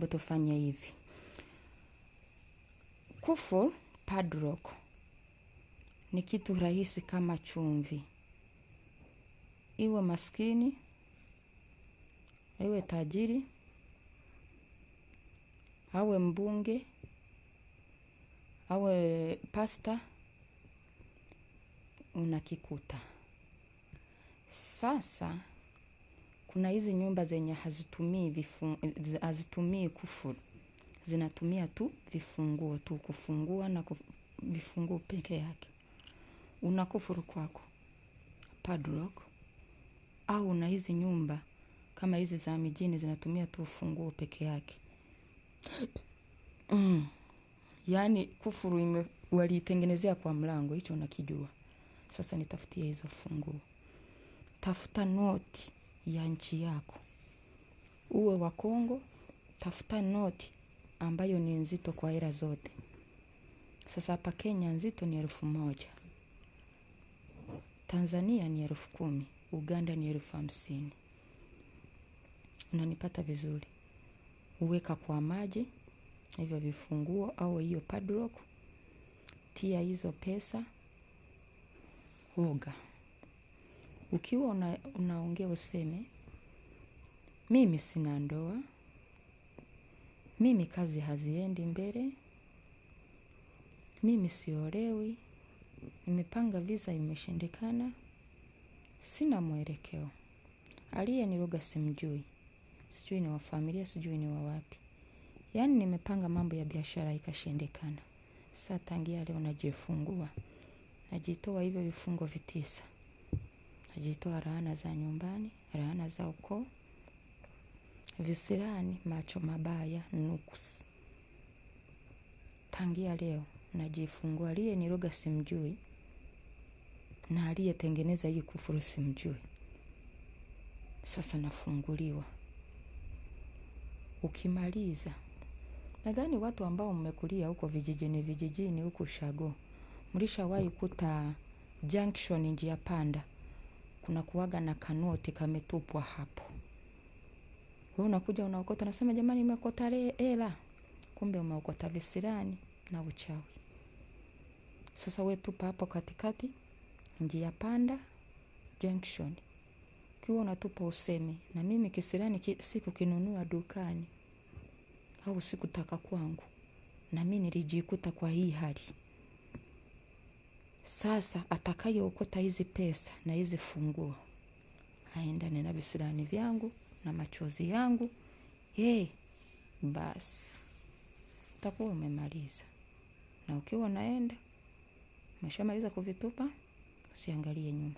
Hebu tufanye hivi. Kufur padlock ni kitu rahisi kama chumvi. Iwe maskini, iwe tajiri, awe mbunge, awe pasta, unakikuta. Sasa kuna hizi nyumba zenye hazitumii kufuru. Zinatumia tu vifunguo tu kufungua na vifunguo peke yake. Una kufuru kwako padlock, au na hizi nyumba kama hizi za mijini zinatumia tu funguo peke yake. Yaani kufuru walitengenezea kwa mlango, hicho unakijua. Sasa nitafutie hizo funguo. Tafuta noti ya nchi yako. Uwe wa Kongo, tafuta noti ambayo ni nzito kwa hela zote. Sasa hapa Kenya nzito ni 1,000. Tanzania ni 10,000. Uganda ni 50,000. Unanipata vizuri. Uweka kwa maji hivyo vifunguo au hiyo padlock. Tia hizo pesa. Oga. Ukiwa unaongea useme, mimi sina ndoa. Mimi kazi haziendi mbele. Mimi siolewi. Nimepanga visa imeshindikana. Sina mwelekeo. Aliyeniroga simjui. Sijui ni wa familia, sijui ni wa wapi. Yaani nimepanga mambo ya biashara ikashindikana. Sasa tangia leo najifungua. Najitoa hivyo vifungo 9. Najitoa laana za nyumbani, laana za ukoo, visirani, macho mabaya, nuksi. Tangia leo najifungua. Aliyeniroga simjui. Na aliyetengeneza hii kufuru simjui. Sasa nafunguliwa. Ukimaliza, nadhani watu ambao mmekulia huko vijijini huko Shago, mlishawahi kuta junction njia panda, kuna kuwaga na kanoti kametupwa hapo. Wewe unakuja unaokota, nasema jamani nimekota hela. Kumbe umeokota visirani na uchawi. Sasa wewe tupa hapo katikati njia panda junction. Kiwa unatupa useme, na mimi kisirani siku kinunua dukani. Au sikutaka kwangu. Na mimi nilijikuta kwa hii hali. Sasa atakaye ukota hizi pesa na hizi funguo, aendane na visirani vyangu na machozi yangu. Basi. Utakuwa umemaliza. Na ukiwa unaenda, umeshamaliza kuvitupa, usiangalie nyuma.